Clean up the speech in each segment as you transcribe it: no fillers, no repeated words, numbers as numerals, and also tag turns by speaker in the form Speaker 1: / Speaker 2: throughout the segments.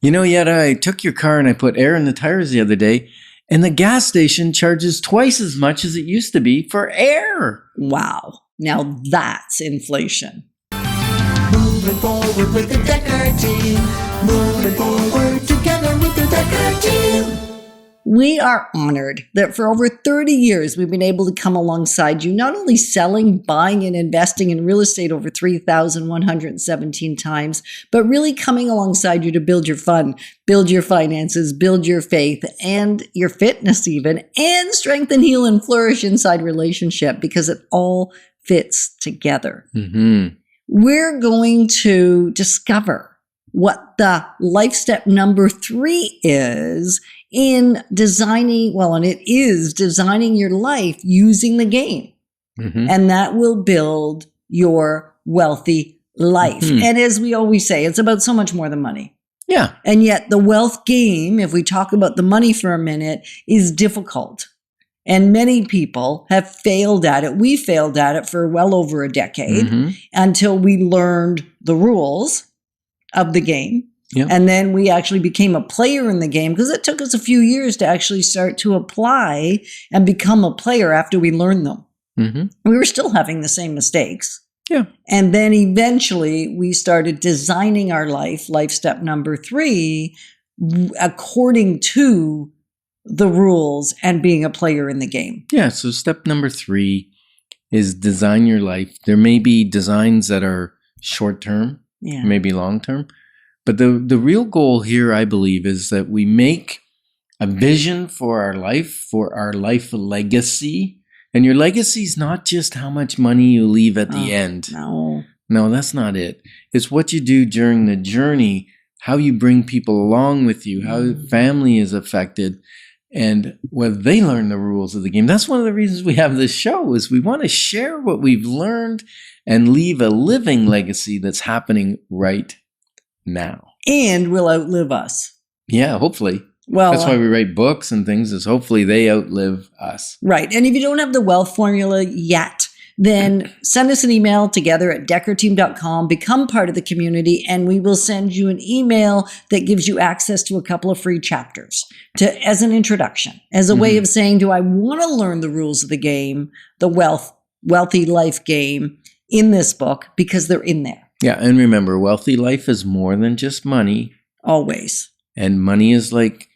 Speaker 1: Yet I took your car and I put air in the tires the other day, and the gas station charges twice as much as it used to be for air.
Speaker 2: Wow. Now that's inflation.
Speaker 3: Moving forward with the Decker team. Moving forward together with the Decker team.
Speaker 2: We are honored that for over 30 years, we've been able to come alongside you, not only selling, buying, and investing in real estate over 3,117 times, but really coming alongside you to build your fun, build your finances, build your faith, and your fitness even, and strengthen, heal, and flourish inside relationship, because it all fits together.
Speaker 1: Mm-hmm.
Speaker 2: We're going to discover what the life step number 3 is in designing, and it is designing your life using the game.
Speaker 1: Mm-hmm.
Speaker 2: And that will build your wealthy life.
Speaker 1: Mm-hmm.
Speaker 2: And as we always say, it's about so much more than money.
Speaker 1: Yeah.
Speaker 2: And yet the wealth game, if we talk about the money for a minute, is difficult. And many people have failed at it. We failed at it for well over a decade until we learned the rules of the game.
Speaker 1: Yeah.
Speaker 2: And then we actually became a player in the game, because it took us a few years to actually start to apply and become a player after we learned them.
Speaker 1: Mm-hmm.
Speaker 2: We were still having the same mistakes.
Speaker 1: Yeah.
Speaker 2: And then eventually we started designing our life step number 3, according to the rules and being a player in the game.
Speaker 1: Yeah. So step number 3 is design your life. There may be designs that are short term, maybe long term. But the real goal here, I believe, is that we make a vision for our life legacy. And your legacy is not just how much money you leave at the end.
Speaker 2: No,
Speaker 1: that's not it. It's what you do during the journey, how you bring people along with you, how family is affected, and whether they learn the rules of the game. That's one of the reasons we have this show, is we want to share what we've learned and leave a living legacy that's happening right now.
Speaker 2: And will outlive us.
Speaker 1: Yeah, hopefully.
Speaker 2: Well,
Speaker 1: that's why we write books and things, is hopefully they outlive us.
Speaker 2: Right. And if you don't have the wealth formula yet, then send us an email together at deckerteam.com, become part of the community, and we will send you an email that gives you access to a couple of free chapters as an introduction, as a way of saying, do I want to learn the rules of the game, the wealthy life game in this book, because they're in there.
Speaker 1: Yeah, and remember, wealthy life is more than just money.
Speaker 2: Always.
Speaker 1: And money is like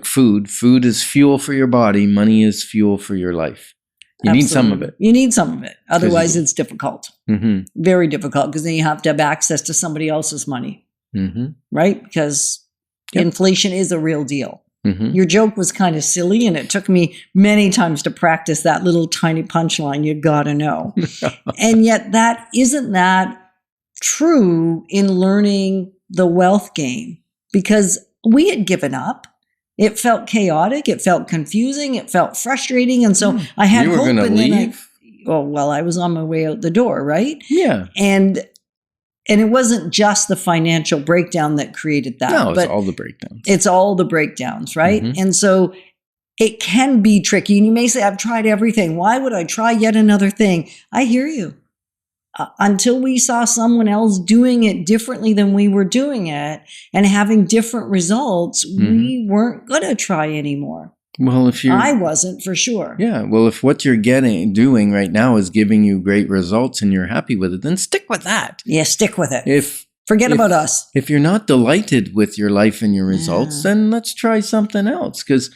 Speaker 1: food. Food is fuel for your body. Money is fuel for your life. You need some of it.
Speaker 2: You need some of it. Otherwise, it's difficult.
Speaker 1: Mm-hmm.
Speaker 2: Very difficult, because then you have to have access to somebody else's money.
Speaker 1: Mm-hmm.
Speaker 2: Right? Because inflation is a real deal.
Speaker 1: Mm-hmm.
Speaker 2: Your joke was kind of silly, and it took me many times to practice that little tiny punchline, you gotta know. And yet isn't that true in learning the wealth game? Because we had given up. It felt chaotic. It felt confusing. It felt frustrating. And so I had
Speaker 1: hope. You were going to leave?
Speaker 2: I was on my way out the door, right?
Speaker 1: Yeah.
Speaker 2: And it wasn't just the financial breakdown that created that.
Speaker 1: No, it's all the breakdowns.
Speaker 2: It's all the breakdowns, right?
Speaker 1: Mm-hmm.
Speaker 2: And so it can be tricky. And you may say, I've tried everything. Why would I try yet another thing? I hear you. Until we saw someone else doing it differently than we were doing it and having different results, we weren't going to try anymore.
Speaker 1: Well,
Speaker 2: I wasn't, for sure.
Speaker 1: Yeah. Well, if what you're doing right now is giving you great results and you're happy with it, then stick with that.
Speaker 2: Yeah, stick with it. Forget about us.
Speaker 1: If you're not delighted with your life and your results, then let's try something else. Because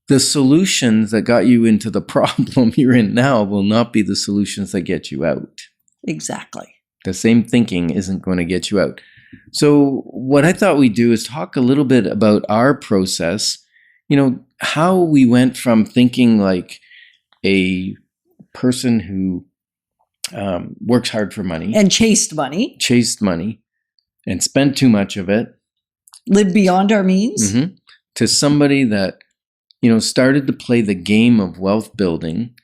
Speaker 1: the solutions that got you into the problem you're in now will not be the solutions that get you out.
Speaker 2: Exactly.
Speaker 1: The same thinking isn't going to get you out. So what I thought we'd do is talk a little bit about our process, how we went from thinking like a person who works hard for money.
Speaker 2: And chased money.
Speaker 1: And spent too much of it.
Speaker 2: Lived beyond our means.
Speaker 1: Mm-hmm. To somebody that, started to play the game of wealth building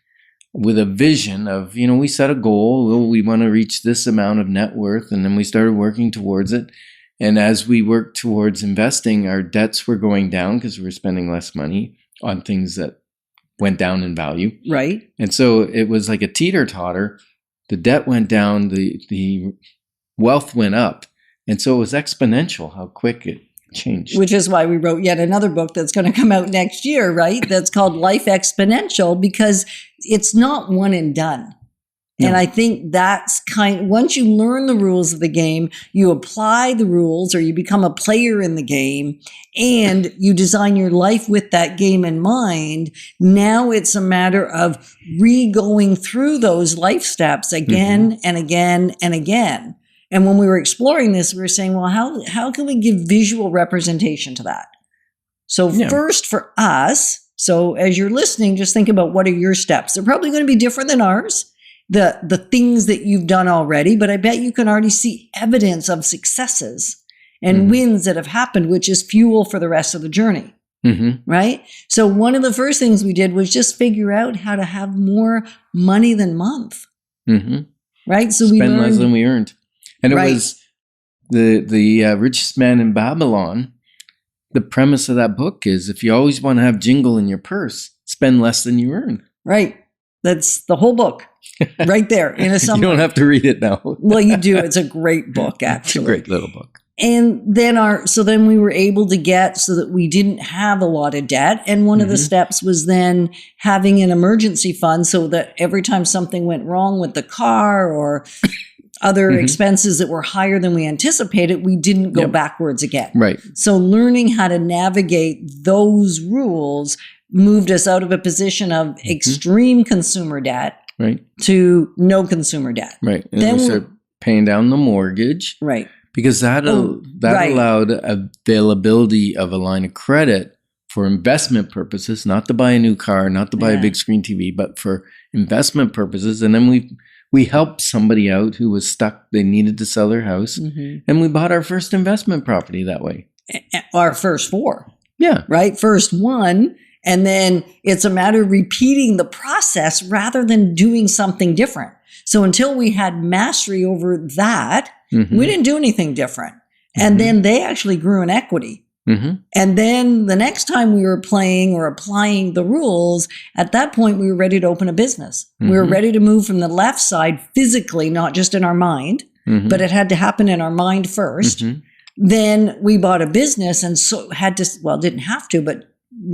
Speaker 1: with a vision of, we set a goal, we want to reach this amount of net worth, and then we started working towards it. And as we worked towards investing, our debts were going down because we were spending less money on things that went down in value.
Speaker 2: Right.
Speaker 1: And so it was like a teeter-totter. The debt went down, the wealth went up, And so it was exponential how quick it changed.
Speaker 2: Which is why we wrote yet another book that's going to come out next year, right? That's called Life Exponential, because it's not one and done.
Speaker 1: No.
Speaker 2: And I think that's once you learn the rules of the game, you apply the rules or you become a player in the game and you design your life with that game in mind. Now it's a matter of re-going through those life steps again and again and again. And when we were exploring this, we were saying, well, how can we give visual representation to that? So first for us, so as you're listening, just think about what are your steps. They're probably going to be different than ours. The things that you've done already, but I bet you can already see evidence of successes and wins that have happened, which is fuel for the rest of the journey, right? So one of the first things we did was just figure out how to have more money than month, right? So we
Speaker 1: spend less than we earned. And it
Speaker 2: Right.
Speaker 1: was the Richest Man in Babylon. The premise of that book is if you always want to have jingle in your purse, spend less than you earn.
Speaker 2: Right. That's the whole book right there in a
Speaker 1: You
Speaker 2: summary.
Speaker 1: don't have to read it now.
Speaker 2: Well, you do. It's a great book,
Speaker 1: It's a
Speaker 2: actually.
Speaker 1: great little book.
Speaker 2: And then then we were able to get so that we didn't have a lot of debt. And one of the steps was then having an emergency fund so that every time something went wrong with the car or other expenses that were higher than we anticipated, we didn't go backwards again.
Speaker 1: Right.
Speaker 2: So learning how to navigate those rules moved us out of a position of extreme consumer debt
Speaker 1: Right.
Speaker 2: to no consumer debt.
Speaker 1: Right. And
Speaker 2: Then
Speaker 1: we
Speaker 2: we-
Speaker 1: started paying down the mortgage
Speaker 2: Right.
Speaker 1: because that
Speaker 2: right.
Speaker 1: allowed availability of a line of credit for investment purposes, not to buy a new car, not to buy a big screen TV, but for investment purposes. And then we helped somebody out who was stuck. They needed to sell their house. And we bought our first investment property that way.
Speaker 2: Our first 4.
Speaker 1: Yeah.
Speaker 2: Right? First one. And then it's a matter of repeating the process rather than doing something different. So until we had mastery over that, we didn't do anything different. And then they actually grew in equity. And then the next time we were playing or applying the rules, at that point, we were ready to open a business. We were ready to move from the left side physically, not just in our mind, but it had to happen in our mind first. Then we bought a business and so didn't have to, but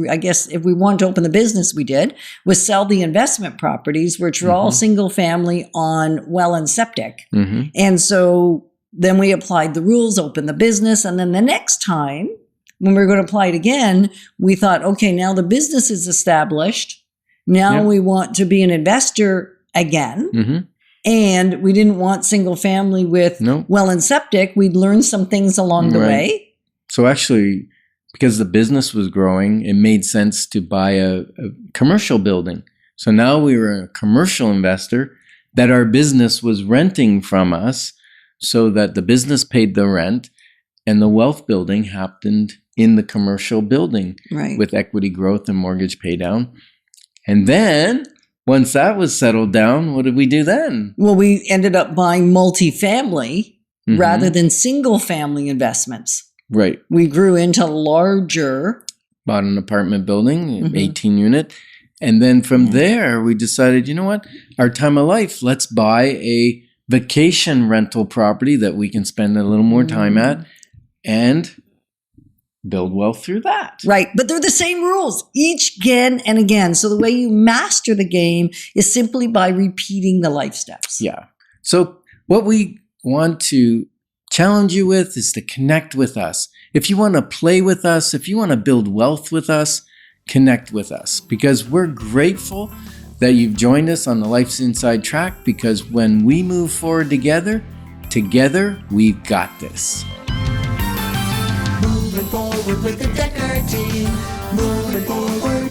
Speaker 2: I guess if we wanted to open the business, we did, was sell the investment properties, which were all single family on well and septic. And so then we applied the rules, opened the business. And then the next time when we were going to apply it again, we thought, okay, now the business is established. Now we want to be an investor again. And we didn't want single family with well and septic. We'd learned some things along the way.
Speaker 1: So actually, because the business was growing, it made sense to buy a commercial building. So now we were a commercial investor that our business was renting from us so that the business paid the rent and the wealth building happened in the commercial building with equity growth and mortgage pay down. And then once that was settled down, what did we do then?
Speaker 2: Well, we ended up buying multifamily rather than single family investments.
Speaker 1: Right.
Speaker 2: We grew into larger.
Speaker 1: Bought an apartment building, 18 unit. And then from there, we decided, you know what? Our time of life, let's buy a vacation rental property that we can spend a little more time at and build wealth through that.
Speaker 2: Right. But they're the same rules each again and again. So the way you master the game is simply by repeating the life steps.
Speaker 1: Yeah. So what we want to challenge you with is to connect with us. If you want to play with us, if you want to build wealth with us, connect with us because we're grateful that you've joined us on the Life's Inside Track because when we move forward together we've got this.
Speaker 3: Moving forward with the Decker team. Moving forward